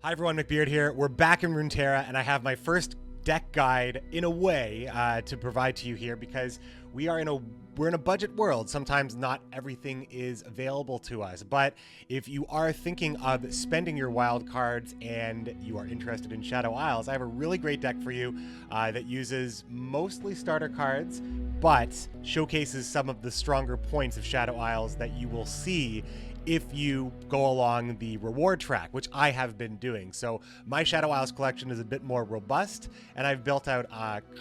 Hi everyone, McBeard here. We're back in Runeterra, and I have my first deck guide in a way to provide to you here because we're in a budget world. Sometimes not everything is available to us, but if you are thinking of spending your wild cards and you are interested in Shadow Isles, I have a really great deck for you that uses mostly starter cards, but showcases some of the stronger points of Shadow Isles that you will see if you go along the reward track, which I have been doing. So my Shadow Isles collection is a bit more robust, and I've built out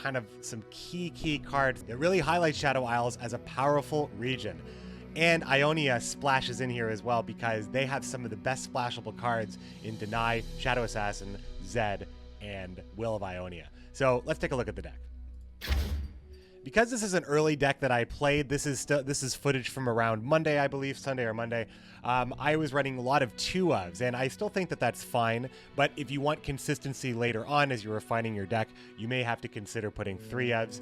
kind of some key cards that really highlight Shadow Isles as a powerful region. And Ionia splashes in here as well because they have some of the best splashable cards in Deny, Shadow Assassin, Zed, and Will of Ionia. So let's take a look at the deck. Because this is an early deck that I played, this is footage from around Monday, I believe, Sunday or Monday. I was running a lot of 2-ofs, and I still think that that's fine, but if you want consistency later on as you're refining your deck, you may have to consider putting 3-ofs.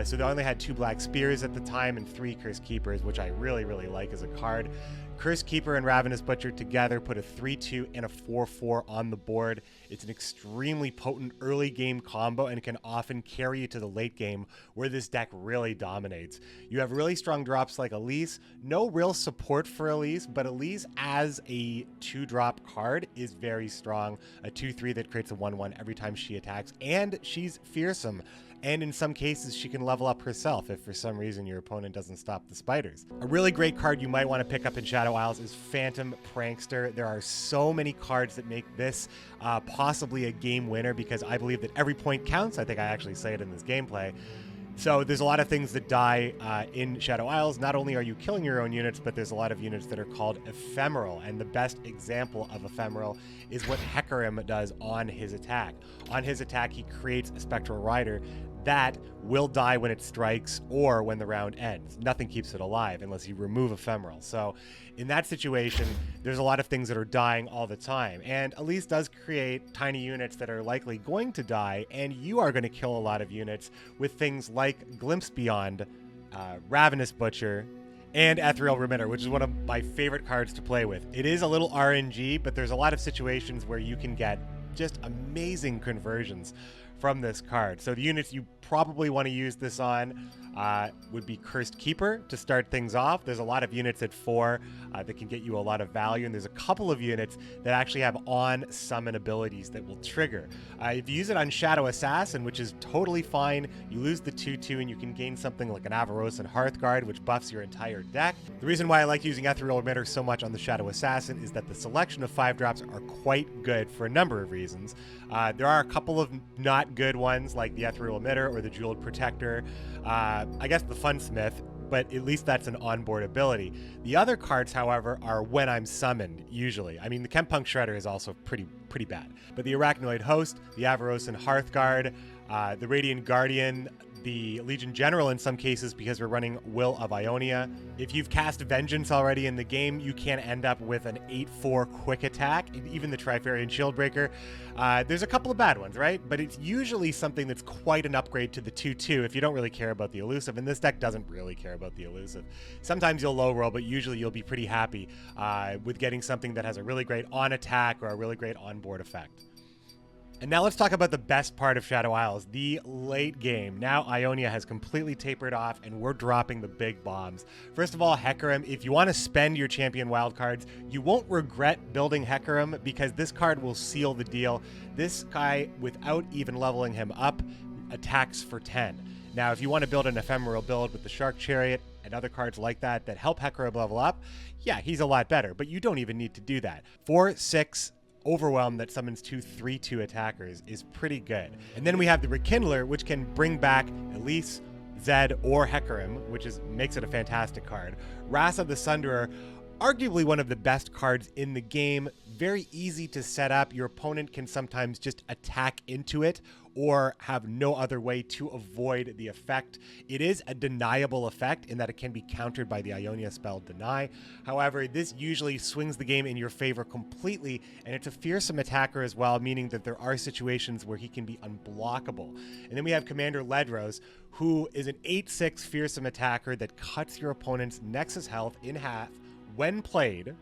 So they only had 2 Black Spears at the time and 3 Cursed Keepers, which I really like as a card. Cursed Keeper and Ravenous Butcher together put a 3-2 and a 4-4 on the board. It's an extremely potent early game combo and can often carry you to the late game where this deck really dominates. You have really strong drops like Elise. No real support for Elise, but Elise as a 2-drop card is very strong. A 2-3 that creates a 1-1 every time she attacks, and she's fearsome. And in some cases, she can level up herself if for some reason your opponent doesn't stop the spiders. A really great card you might want to pick up in Shadow Isles is Phantom Prankster. There are so many cards that make this possibly a game winner because I believe that every point counts. I think I actually say it in this gameplay. So there's a lot of things that die in Shadow Isles. Not only are you killing your own units, but there's a lot of units that are called ephemeral. And the best example of ephemeral is what Hecarim does on his attack. On his attack, he creates a Spectral Rider that will die when it strikes or when the round ends. Nothing keeps it alive unless you remove ephemeral. So in that situation, there's a lot of things that are dying all the time. And Elise does create tiny units that are likely going to die, and you are going to kill a lot of units with things like Glimpse Beyond, Ravenous Butcher, and Ethereal Remitter, which is one of my favorite cards to play with. It is a little RNG, but there's a lot of situations where you can get just amazing conversions from this card. So the units you probably want to use this on would be Cursed Keeper to start things off. There's a lot of units at 4 that can get you a lot of value, and there's a couple of units that actually have on-summon abilities that will trigger. If you use it on Shadow Assassin, which is totally fine, you lose the 2-2 and you can gain something like an Avaros and Hearthguard, which buffs your entire deck. The reason why I like using Ethereal Remitter so much on the Shadow Assassin is that the selection of 5-drops are quite good for a number of reasons. There are a couple of not good ones like the Ethereal Emitter or the Jeweled Protector. I guess the Funsmith, but at least that's an onboard ability. The other cards, however, are when I'm summoned, usually. I mean, the Chempunk Shredder is also pretty bad. But the Arachnoid Host, the Avaros and Hearthguard, the Radiant Guardian, the Legion General in some cases because we're running Will of Ionia. If you've cast Vengeance already in the game, you can end up with an 8-4 quick attack, even the Trifarian Shieldbreaker. There's a couple of bad ones, right? But it's usually something that's quite an upgrade to the 2-2 if you don't really care about the elusive, and this deck doesn't really care about the elusive. Sometimes you'll low roll, but usually you'll be pretty happy with getting something that has a really great on attack or a really great onboard effect. And now let's talk about the best part of Shadow Isles, the late game. Now Ionia has completely tapered off and we're dropping the big bombs. First of all, Hecarim, if you want to spend your champion wildcards, you won't regret building Hecarim because this card will seal the deal. This guy, without even leveling him up, attacks for 10. Now, if you want to build an ephemeral build with the Shark Chariot and other cards like that that help Hecarim level up, yeah, he's a lot better, but you don't even need to do that. 4-6 Overwhelm that summons 2 3-2 attackers is pretty good. And then we have the Rekindler, which can bring back Elise, Zed, or Hecarim, which makes it a fantastic card. Wrath of the Sunderer, arguably one of the best cards in the game. Very easy to set up. Your opponent can sometimes just attack into it or have no other way to avoid the effect. It is a deniable effect in that it can be countered by the Ionia spell Deny. However, this usually swings the game in your favor completely, and it's a fearsome attacker as well, meaning that there are situations where he can be unblockable. And then we have Commander Ledros, who is an 8-6 fearsome attacker that cuts your opponent's Nexus health in half when played,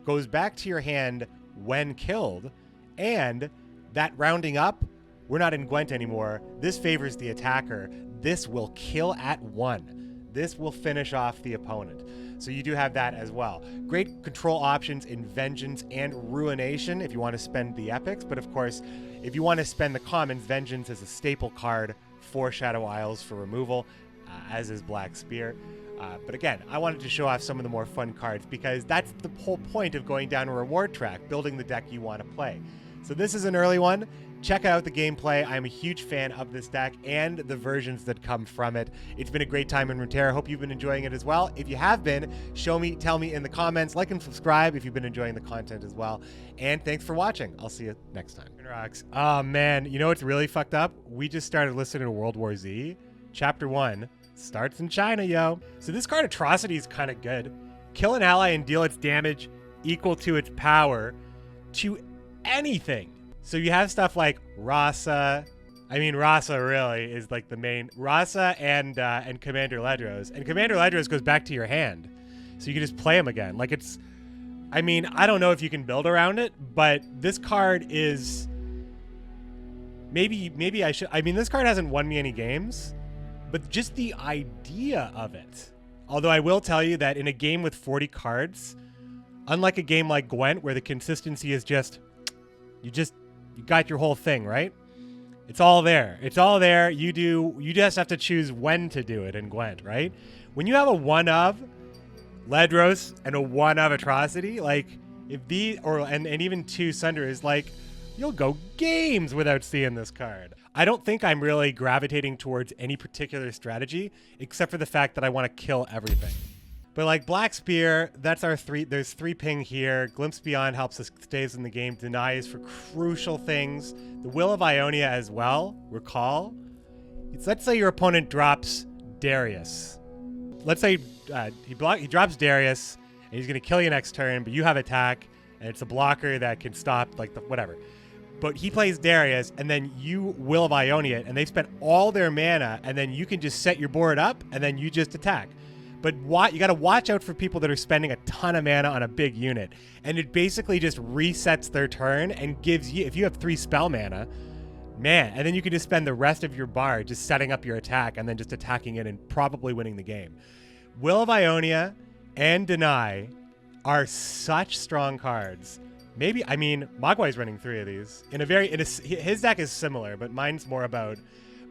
goes back to your hand when killed, And that rounding up, we're not in Gwent anymore. This favors the attacker. This will kill at 1. This will finish off the opponent. So you do have that as well. Great control options in Vengeance and Ruination if you want to spend the epics. But of course, if you want to spend the commons, Vengeance is a staple card for Shadow Isles for removal, as is Black Spear. But again, I wanted to show off some of the more fun cards because that's the whole point of going down a reward track, building the deck you want to play. So this is an early one. Check out the gameplay. I'm a huge fan of this deck and the versions that come from it. It's been a great time in Runeterra. Hope you've been enjoying it as well. If you have been, show me, tell me in the comments. Like and subscribe if you've been enjoying the content as well. And thanks for watching. I'll see you next time. Rocks. Oh man, you know what's really fucked up? We just started listening to World War Z. Chapter 1 starts in China, yo. So this card Atrocity is kind of good. Kill an ally and deal its damage equal to its power to anything. So you have stuff like Rasa. I mean, Rasa really is like the main. Rasa and Commander Ledros. And Commander Ledros goes back to your hand. So you can just play him again. Like it's, I mean, I don't know if you can build around it, but this card is, maybe I should, I mean, this card hasn't won me any games, but just the idea of it. Although I will tell you that in a game with 40 cards, unlike a game like Gwent where the consistency is just, you got your whole thing, right? It's all there. It's all there. You just have to choose when to do it in Gwent, right? When you have a 1 of Ledros and a 1 of Atrocity, like if these, and even 2 Sunder is like, you'll go games without seeing this card. I don't think I'm really gravitating towards any particular strategy, except for the fact that I want to kill everything. But like Black Spear, that's our 3. There's 3 ping here. Glimpse Beyond helps us stays in the game. Deny is for crucial things. The Will of Ionia as well. Recall. Let's say your opponent drops Darius. Let's say he drops Darius, and he's gonna kill you next turn. But you have attack, and it's a blocker that can stop like the whatever. But he plays Darius, and then you Will of Ionia it, and they've spent all their mana, and then you can just set your board up, and then you just attack. But you got to watch out for people that are spending a ton of mana on a big unit. And it basically just resets their turn and gives you, if you have 3 spell mana, man, and then you can just spend the rest of your bar just setting up your attack and then just attacking it and probably winning the game. Will of Ionia and Deny are such strong cards. Maybe, I mean, Mogwai's running 3 of these. His deck is similar, but mine's more about,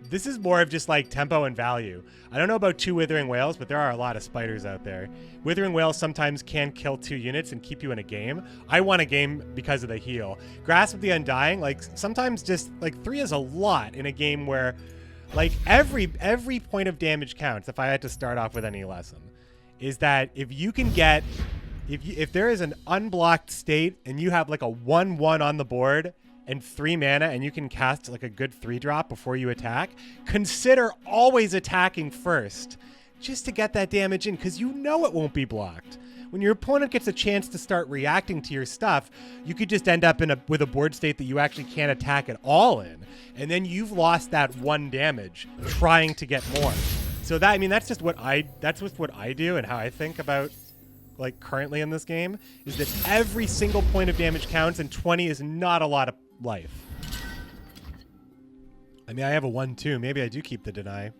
this is more of just like tempo and value. I don't know about 2 Withering Whales, but there are a lot of spiders out there. Withering Whales sometimes can kill 2 units and keep you in a game. I won a game because of the heal. Grasp of the Undying, like sometimes just like 3 is a lot in a game where like every point of damage counts. If I had to start off with any lesson, is that if you can get, if there is an unblocked state and you have like a 1/1 on the board and 3 mana and you can cast like a good 3-drop before you attack, consider always attacking first just to get that damage in, because you know it won't be blocked. When your opponent gets a chance to start reacting to your stuff, you could just end up with a board state that you actually can't attack at all in, and then you've lost that 1 damage trying to get more. So that, I mean, that's just what I do and how I think about like currently in this game, is that every single point of damage counts, and 20 is not a lot of life. I mean, I have a 1/2. Maybe I do keep the Deny.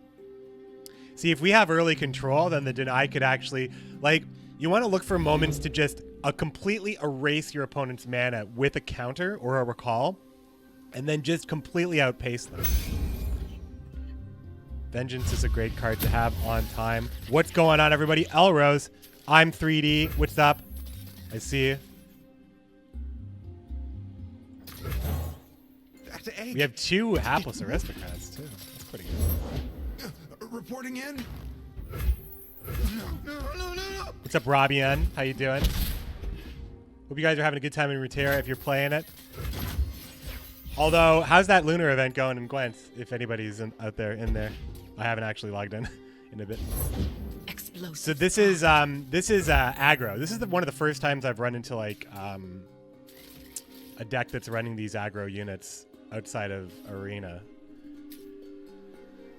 See, if we have early control, then the Deny could actually, like, you want to look for moments to just completely erase your opponent's mana with a counter or a recall, and then just completely outpace them. Vengeance is a great card to have on time. What's going on, everybody? Elrose. I'm 3D. What's up? I see you. We have 2 hapless aristocrats, too. That's pretty good. Reporting in? No. What's up, Robbie-N? How you doing? Hope you guys are having a good time in Runeterra if you're playing it. Although, how's that lunar event going in Gwent, if anybody's out there in there? I haven't actually logged in a bit. So this is aggro. This is one of the first times I've run into like a deck that's running these aggro units outside of Arena.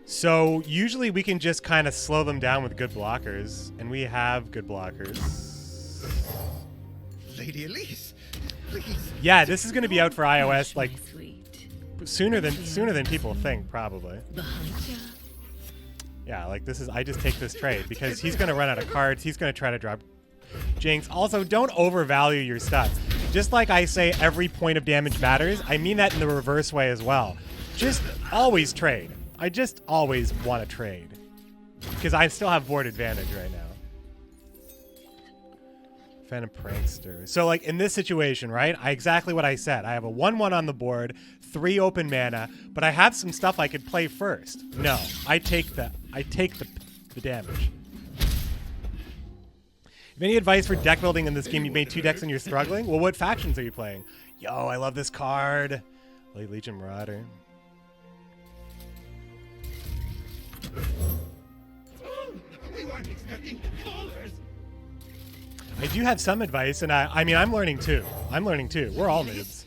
So usually we can just kind of slow them down with good blockers, and we have good blockers. Lady Elise, Yeah, this is going to be out for iOS like sooner than people think, probably. Yeah, like this is, I just take this trade because he's going to run out of cards. He's going to try to drop Jinx. Also, don't overvalue your stuff. Just like I say every point of damage matters, I mean that in the reverse way as well. Just always trade. I just always want to trade because I still have board advantage right now. Phantom Prankster. So like in this situation, right? Exactly what I said. I have a 1/1 on the board, 3 open mana, but I have some stuff I could play first. No, I take the damage. Have any advice for deck building in this game? You made 2 decks and you're struggling? Well, what factions are you playing? Yo, I love this card. Legion Marauder. I do have some advice, and I mean, I'm learning too. We're all noobs.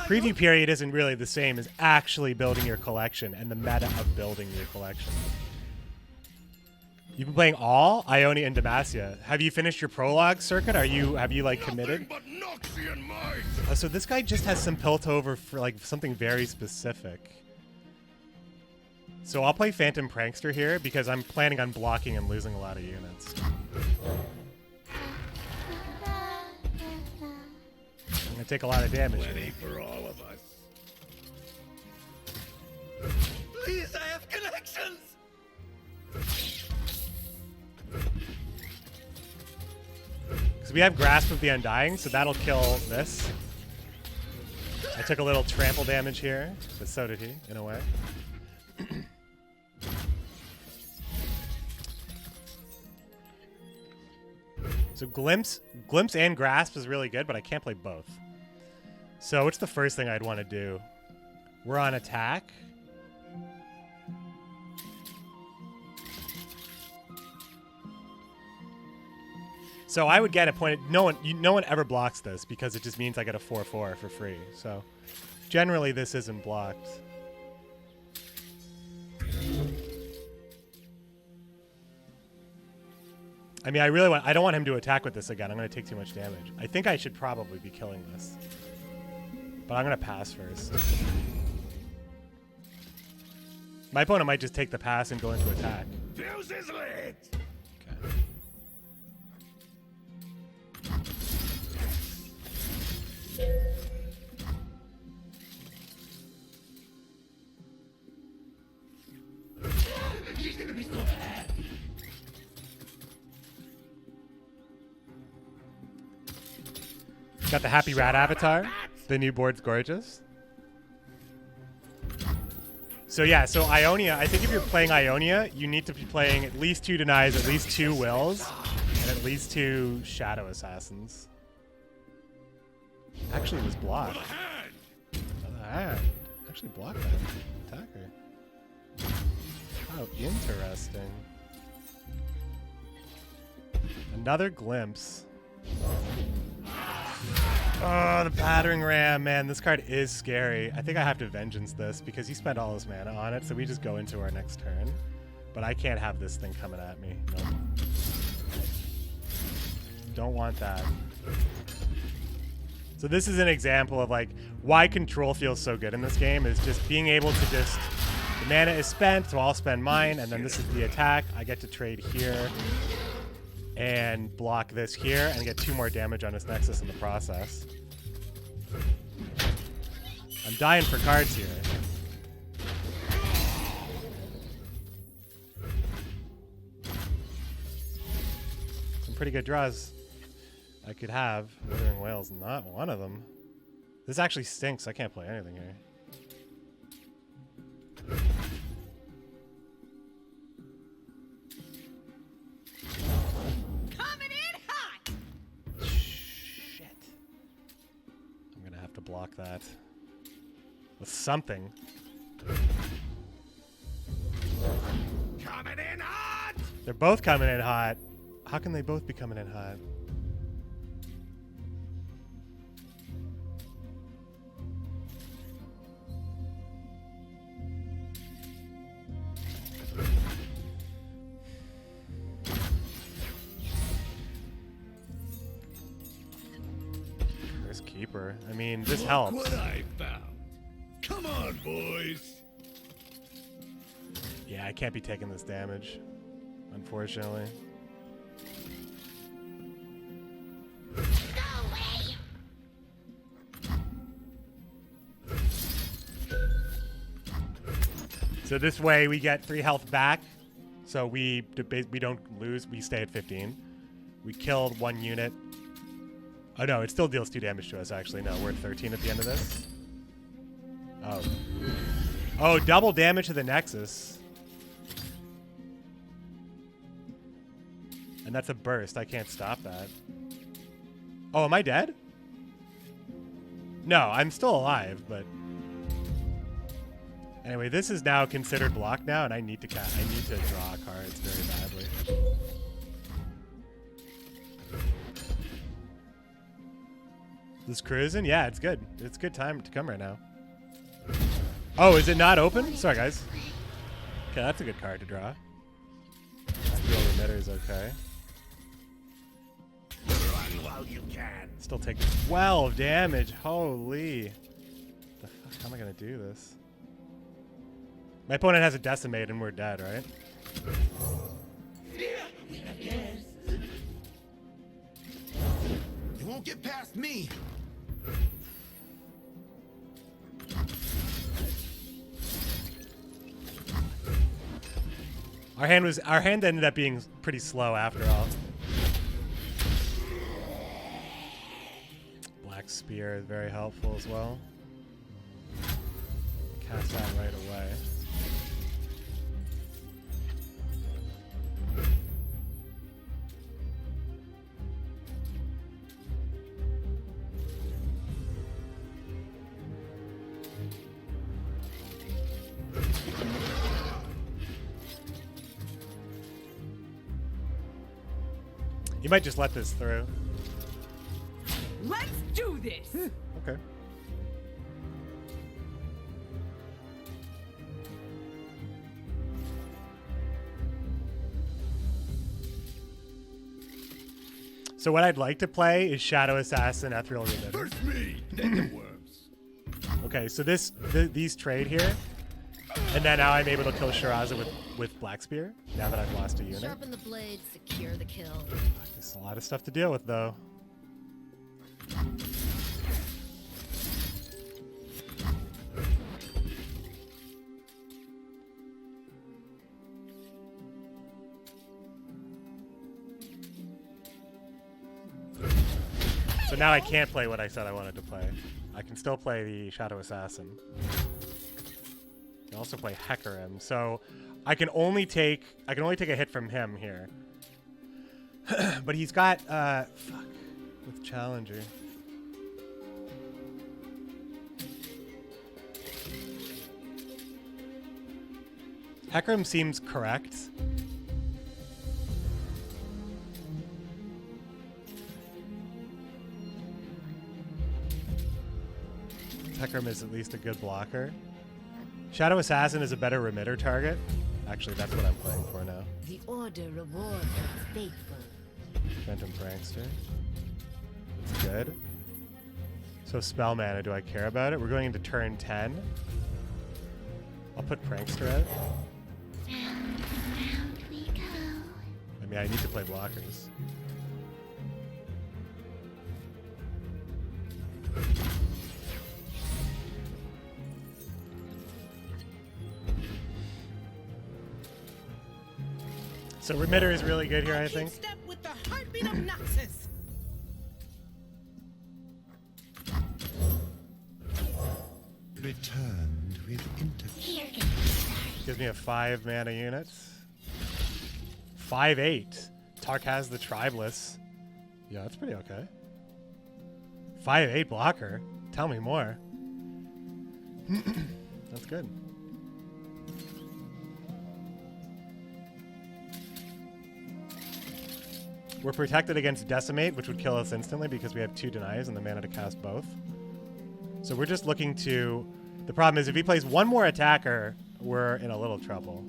Preview period isn't really the same as actually building your collection and the meta of building your collection. You've been playing all Ionia and Demacia. Have you finished your prologue circuit? Have you like committed? So this guy just has some Piltover for like something very specific. So I'll play Phantom Prankster here because I'm planning on blocking and losing a lot of units. I'm gonna take a lot of damage. Plenty for all of us. Please, I have connections. Because we have Grasp of the Undying, so that'll kill this. I took a little trample damage here, but so did he, in a way. So Glimpse and Grasp is really good, but I can't play both. So what's the first thing I'd want to do? We're on attack. So I would get a point. No one ever blocks this because it just means I get a 4/4 for free. So generally this isn't blocked. I mean, I don't want him to attack with this again. I'm going to take too much damage. I think I should probably be killing this. But I'm going to pass first. My opponent might just take the pass and go into attack. Fuse is lit. Okay. She's gonna be so bad. Got the Happy Rat avatar. The new board's gorgeous. So yeah, so Ionia, I think if you're playing Ionia, you need to be playing at least 2 Denies, at least 2 Wills, and at least 2 Shadow Assassins. Actually, it was blocked. Another hand. Actually blocked that attacker. Oh, interesting. Another Glimpse. Oh, the Battering Ram, man. This card is scary. I think I have to Vengeance this because he spent all his mana on it, so we just go into our next turn. But I can't have this thing coming at me. Nope. Don't want that. So this is an example of like why control feels so good in this game is just being able to just, the mana is spent, so I'll spend mine, and then this is the attack. I get to trade here and block this here and get 2 more damage on his Nexus in the process. I'm dying for cards here. Some pretty good draws I could have. Withering Whale's not one of them. This actually stinks. I can't play anything here. Coming in hot. Shit. I'm gonna have to block that with something. Coming in hot. They're both coming in hot. How can they both be coming in hot? First key. super. I mean, this Look helps. what I found. Come on, boys. Yeah, I can't be taking this damage, unfortunately. So this way we get 3 health back. So we don't lose. We stay at 15. We killed 1 unit. Oh no, it still deals 2 damage to us actually. No, we're at 13 at the end of this. Oh. Oh, double damage to the Nexus. And that's a burst. I can't stop that. Oh, am I dead? No, I'm still alive, but... Anyway, this is now considered blocked now, and I need to draw cards very badly. This cruising? Yeah, it's good. It's a good time to come right now. Oh, is it not open? Sorry, guys. Okay, that's a good card to draw. Steel Remitter is okay. Run while you can. Still take 12 damage. Holy. The fuck? How am I going to do this? My opponent has a Decimate and we're dead, right? You won't get past me. Our hand ended up being pretty slow after all. Black Spear is very helpful as well. Cast that right away. You might just let this through. Let's do this. Okay. So what I'd like to play is Shadow Assassin, Ethereal Remitter. First me, then the worms. Okay, so these trade here, and then now I'm able to kill Shiraza with Black Spear. Now that I've lost a unit. Sharpen the blade, secure the kill. There's a lot of stuff to deal with, though. So now I can't play what I said I wanted to play. I can still play the Shadow Assassin. I can also play Hecarim. So I can only take a hit from him here. But he's got fuck with Challenger. Hecarim seems correct. Hecarim is at least a good blocker. Shadow Assassin is a better remitter target. Actually, that's what I'm playing for now. The order rewards its faithful. Phantom Prankster. It's good. So spell mana, do I care about it? We're going into turn 10. I'll put Prankster out. Round we go. I mean, I need to play blockers. So Remitter is really good here, I think. Step with the heartbeat of Noxus. Returned with Here goes. Gives me a 5 mana unit. 5/8. Tark has the Tribeless. Yeah, that's pretty okay. 5/8 blocker. Tell me more. That's good. We're protected against Decimate, which would kill us instantly because we have 2 denies and the mana to cast both. So we're just looking to... The problem is if he plays one more attacker, we're in a little trouble.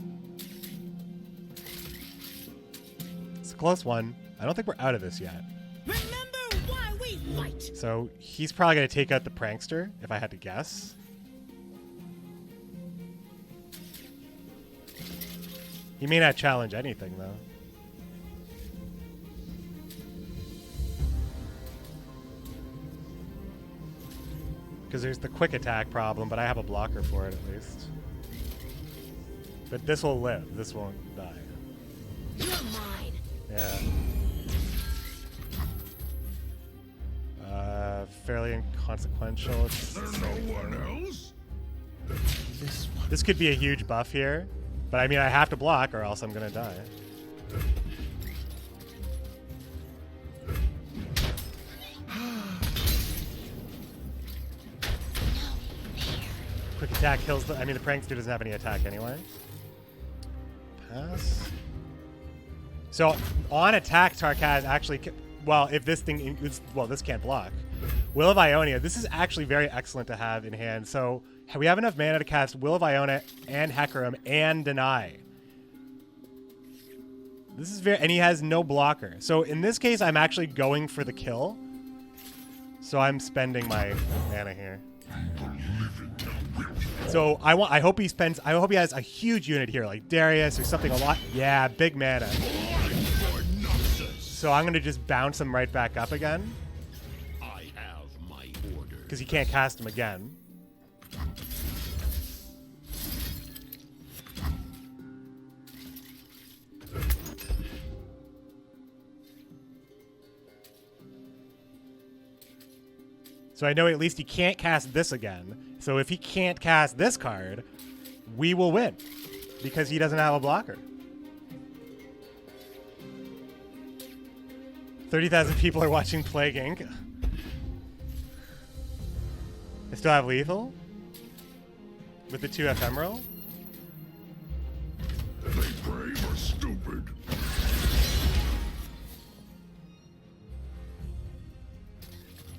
It's a close one. I don't think we're out of this yet. Remember why we Fight. So he's probably going to take out the prankster, if I had to guess. He may not challenge anything, though. Because there's the quick attack problem, but I have a blocker for it at least. But this will live. This won't die. You're mine. Yeah. Fairly inconsequential. There's no one else? This could be a huge buff here. But I mean, I have to block or else I'm going to die. Quick attack kills the... I mean, the prankster doesn't have any attack anyway. Pass. So, on attack, Tarkaz actually... Well, if this thing... Well, this can't block. Will of Ionia. This is actually very excellent to have in hand. So, we have enough mana to cast Will of Ionia and Hecarim and Deny. This is very... And he has no blocker. So, in this case, I'm actually going for the kill. So, I'm spending my mana here. So I hope he spends. I hope he has a huge unit here, like Darius or something. A lot. Yeah, big mana. So I'm gonna just bounce him right back up again. I have my order. Because he can't cast him again. So I know at least he can't cast this again. So if he can't cast this card, we will win. Because he doesn't have a blocker. 30,000 people are watching Plague Inc. I still have lethal. With the 2 ephemeral. They brave or stupid?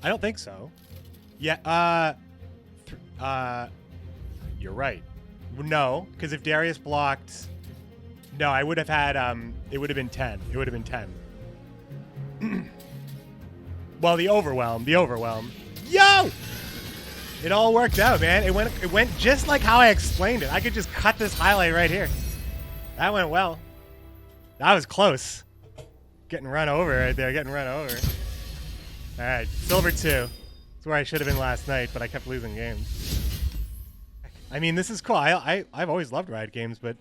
I don't think so. Yeah, you're right. No, because if Darius blocked... No, I would have had, it would have been 10. It would have been 10. Well, the overwhelm. Yo! It all worked out, man. It went just like how I explained it. I could just cut this highlight right here. That went well. That was close. Getting run over right there, All right, silver 2. That's where I should have been last night, but I kept losing games. I mean, this is cool. I've always loved Riot games, but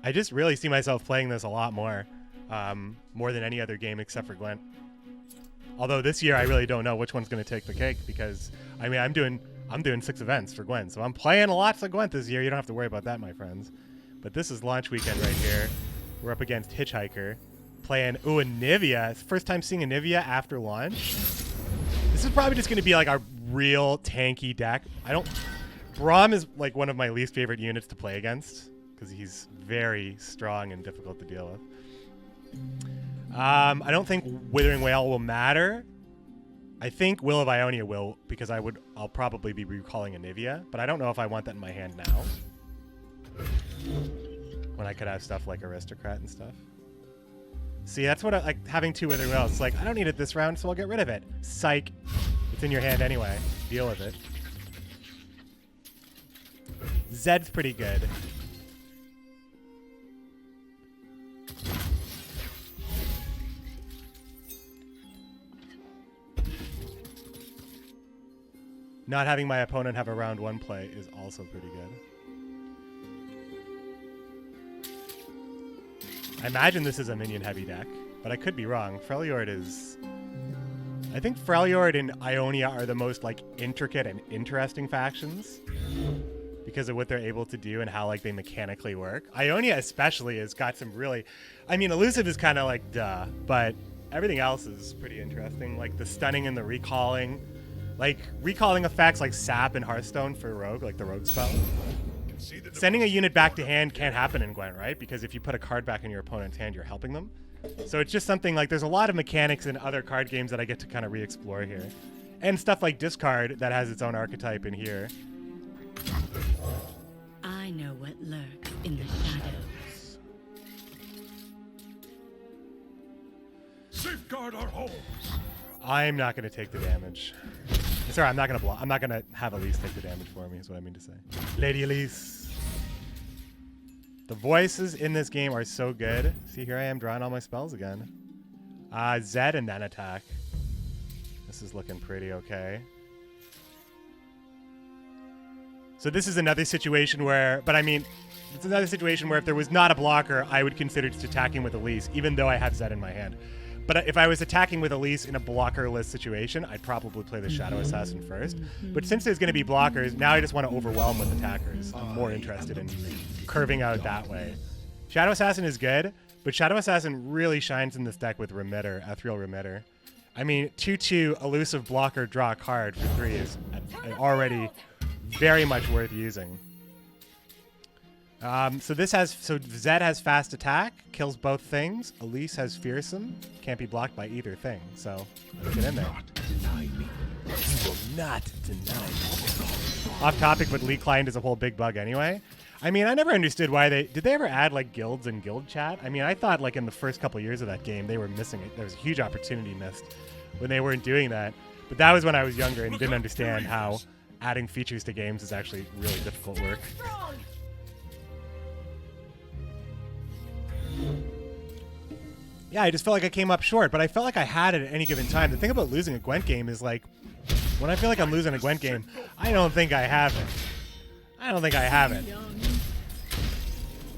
I just really see myself playing this a lot more. More than any other game except for Gwent. Although this year I really don't know which one's going to take the cake because, I mean, I'm doing 6 events for Gwent, so I'm playing a lot of Gwent this year. You don't have to worry about that, my friends. But this is launch weekend right here. We're up against Hitchhiker. Playing, ooh, a Nivea. First time seeing a Nivea after launch. This is probably just going to be like a real tanky deck. Braum is like one of my least favorite units to play against because he's very strong and difficult to deal with. I don't think Withering Wail will matter. I think Will of Ionia will because I'll probably be recalling a Nivea, but I don't know if I want that in my hand now. When I could have stuff like Aristocrat and stuff. See, that's what I like having 2 Withering Wails. It's like, I don't need it this round, so I'll get rid of it. Psych. It's in your hand anyway. Deal with it. Zed's pretty good. Not having my opponent have a round 1 play is also pretty good. I imagine this is a minion-heavy deck, but I could be wrong. Freljord is... I think Freljord and Ionia are the most, like, intricate and interesting factions because of what they're able to do and how, like, they mechanically work. Ionia especially has got some really... I mean, Elusive is kind of like, duh, but everything else is pretty interesting. Like, the stunning and the recalling. Like, recalling effects like Sap and Hearthstone for Rogue, like the Rogue spell. Sending a unit back to hand can't happen in Gwent, right? Because if you put a card back in your opponent's hand, you're helping them. So it's just something like, there's a lot of mechanics in other card games that I get to kind of re-explore here. And stuff like Discard that has its own archetype in here. I know what lurks in the shadows. Safeguard our homes. I'm not going to take the damage. Sorry, I'm not going to block. I'm not going to have Elise take the damage for me, is what I mean to say. Lady Elise. The voices in this game are so good. See, here I am drawing all my spells again. Zed and then attack. This is looking pretty okay. So this is another situation where, but I mean, it's another situation where if there was not a blocker, I would consider just attacking with Elise, even though I have Zed in my hand. But if I was attacking with Elise in a blockerless situation, I'd probably play the Shadow Assassin first. But since there's going to be blockers, now I just want to overwhelm with attackers. I'm more interested in curving out that way. Shadow Assassin is good, but Shadow Assassin really shines in this deck with Remitter, Ethereal Remitter. I mean, 2/2 elusive blocker, draw a card for 3 is already very much worth using. So Zed has fast attack, kills both things. Elise has fearsome, can't be blocked by either thing. So let's get in there. You will not deny me. Off topic, but Lee Client is a whole big bug anyway. I mean, I never understood why did they ever add like guilds and guild chat? I mean, I thought like in the first couple years of that game they were missing it. There was a huge opportunity missed when they weren't doing that. But that was when I was younger and didn't understand how adding features to games is actually really difficult work. Yeah, I just felt like I came up short, but I felt like I had it at any given time. The thing about losing a Gwent game is like, when I feel like I'm losing a Gwent game, I don't think I have it. I don't think I have it.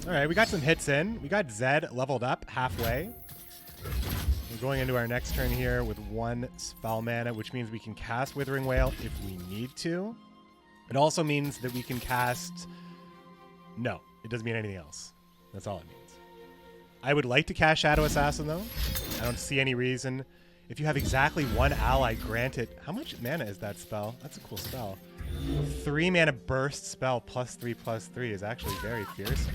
All right, we got some hits in. We got Zed leveled up halfway. We're going into our next turn here with 1 spell mana, which means we can cast Withering Wail if we need to. It also means that we can cast... No, it doesn't mean anything else. That's all it means. I would like to cast Shadow Assassin, though. I don't see any reason. If you have exactly 1 ally granted... How much mana is that spell? That's a cool spell. 3 mana burst spell +3/+3 is actually very fearsome.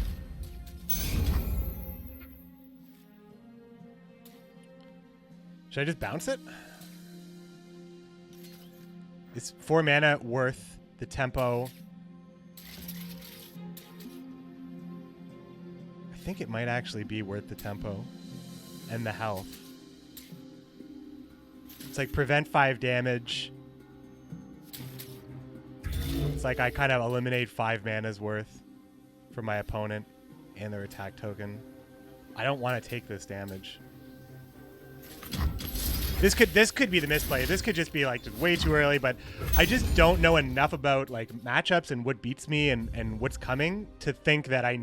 Should I just bounce it? Is 4 mana worth the tempo? I think it might actually be worth the tempo and the health. It's like prevent 5 damage. It's like I kind of eliminate 5 mana's worth for my opponent and their attack token. I don't want to take this damage. This could be the misplay. This could just be like just way too early, but I just don't know enough about like matchups and what beats me and what's coming to think that I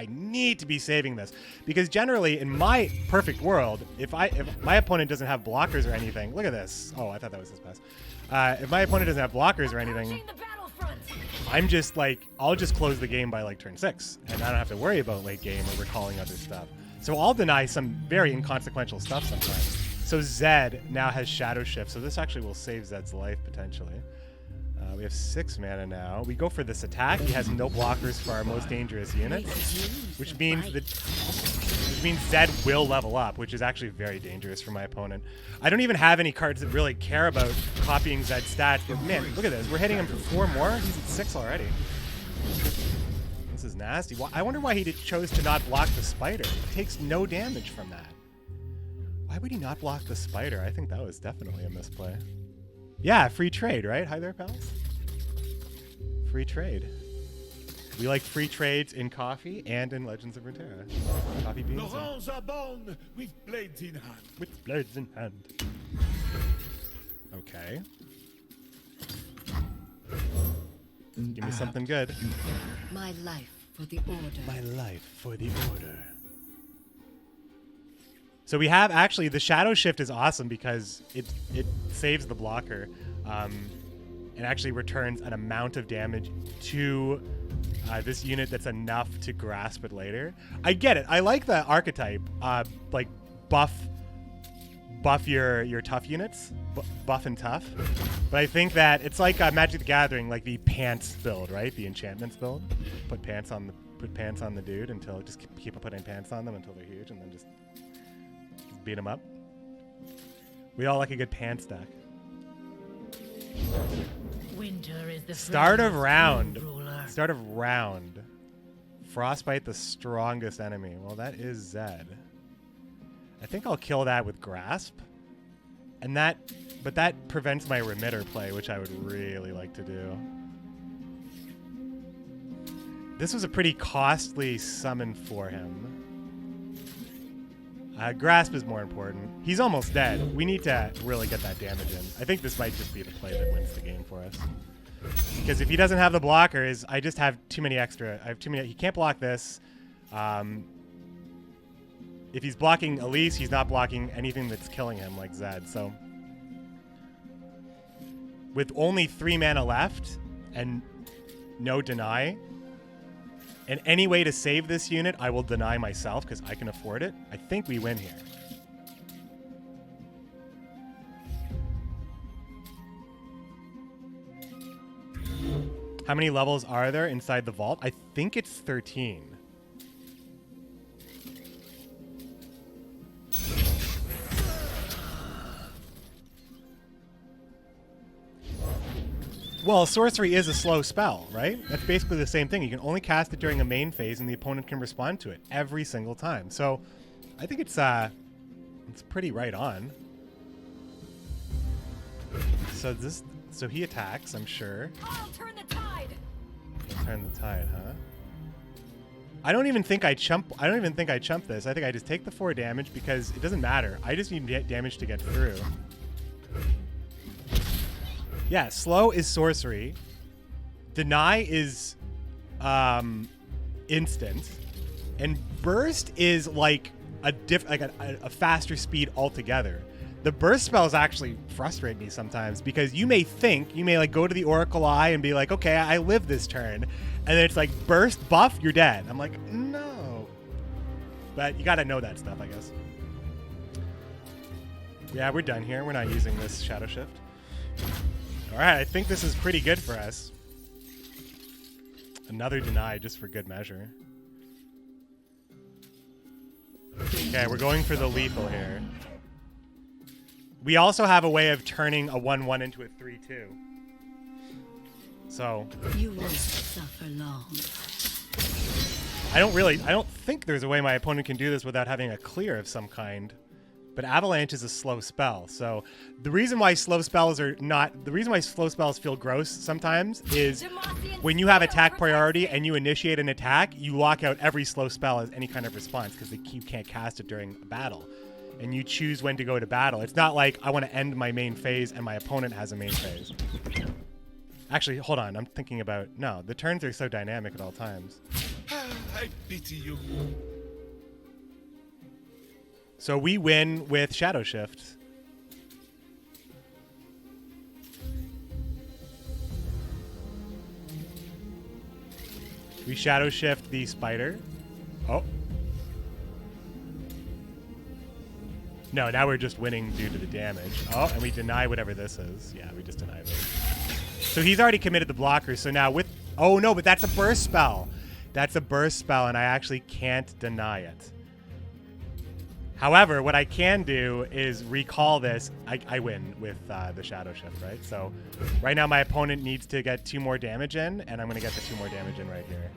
need to be saving this. Because generally in my perfect world, if my opponent doesn't have blockers or anything, look at this. Oh, I thought that was his pass. If my opponent doesn't have blockers or anything, I'm just like, I'll just close the game by like turn 6 and I don't have to worry about late game or recalling other stuff. So I'll deny some very inconsequential stuff sometimes. So Zed now has Shadow Shift, so this actually will save Zed's life potentially. We have 6 mana now. We go for this attack. He has no blockers for our most dangerous units, which means Zed will level up, which is actually very dangerous for my opponent. I don't even have any cards that really care about copying Zed's stats, but man, look at this. We're hitting him for 4 more. He's at 6 already. This is nasty. I wonder why he chose to not block the spider. He takes no damage from that. Why would he not block the spider? I think that was definitely a misplay. Yeah, free trade, right? Hi there, pals. Free trade. We like free trades in coffee and in Legends of Runeterra. Coffee beans. Laurents are born with blades in hand. With blades in hand. Okay. Give me something good. My life for the order. My life for the order. So we have actually the Shadow Shift is awesome because it saves the blocker and actually returns an amount of damage to this unit that's enough to grasp it later. I get it. I like the archetype, like buff your tough units, buff and tough. But I think that it's like Magic the Gathering, like the pants build, right? The enchantments build. Put pants on the dude until just keep putting pants on them until they're huge, and then just beat him up. We all like a good pants deck. Winter is the Start of round. ruler. Start of round. Frostbite the strongest enemy. Well, that is Zed. I think I'll kill that with Grasp. And that, but that prevents my remitter play, which I would really like to do. This was a pretty costly summon for him. Grasp is more important. He's almost dead. We need to really get that damage in. I think this might just be the play that wins the game for us. Because if he doesn't have the blockers, I just have too many extra. I have too many. He can't block this. If he's blocking Elise, he's not blocking anything that's killing him like Zed. So with only 3 mana left and no deny, and any way to save this unit, I will deny myself because I can afford it. I think we win here. How many levels are there inside the vault? I think it's 13. Well, sorcery is a slow spell, right? That's basically the same thing. You can only cast it during a main phase, and the opponent can respond to it every single time. So, I think it's pretty right on. So he attacks, I'm sure. I'll turn the tide. Turn the tide, huh? I don't even think I chump this. I think I just take the 4 damage because it doesn't matter. I just need damage to get through. Yeah, slow is sorcery. Deny is instant. And burst is like a faster speed altogether. The burst spells actually frustrate me sometimes because you may like go to the Oracle Eye and be like, okay, I live this turn. And then it's like burst buff, you're dead. I'm like, no. But you gotta know that stuff, I guess. Yeah, we're done here. We're not using this Shadow Shift. All right, I think this is pretty good for us. Another deny just for good measure. Okay, we're going for the lethal here. We also have a way of turning a 1/1 into a 3/2. So You won't suffer long. I don't think there's a way my opponent can do this without having a clear of some kind. But Avalanche is a slow spell. So the reason why slow spells feel gross sometimes is when you have attack priority and you initiate an attack, you lock out every slow spell as any kind of response because you can't cast it during a battle. And you choose when to go to battle. It's not like I want to end my main phase and my opponent has a main phase. Actually, hold on. I'm thinking about... No, the turns are so dynamic at all times. I pity you. So we win with Shadow Shift. We Shadow Shift the spider. Oh. No, now we're just winning due to the damage. Oh, and we deny whatever this is. Yeah, we just denied it. So he's already committed the blocker. So now with... Oh, no, but that's a burst spell. That's a burst spell, and I actually can't deny it. However, what I can do is recall this. I win with the Shadow Shift, right? So right now my opponent needs to get 2 more damage in, and I'm going to get the 2 more damage in right here.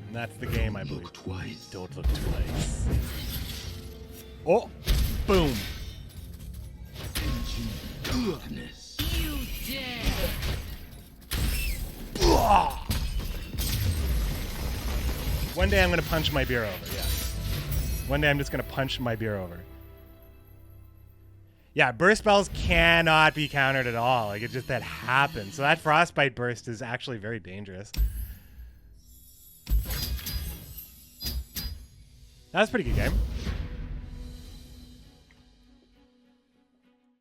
And that's the game, I believe. Don't look twice. Oh! Boom! Goodness. You dare. One day I'm going to punch my beer over, yes. One day I'm just going to punch my beer over. Yeah, burst spells cannot be countered at all. Like, it just that happens. So that frostbite burst is actually very dangerous. That was a pretty good game.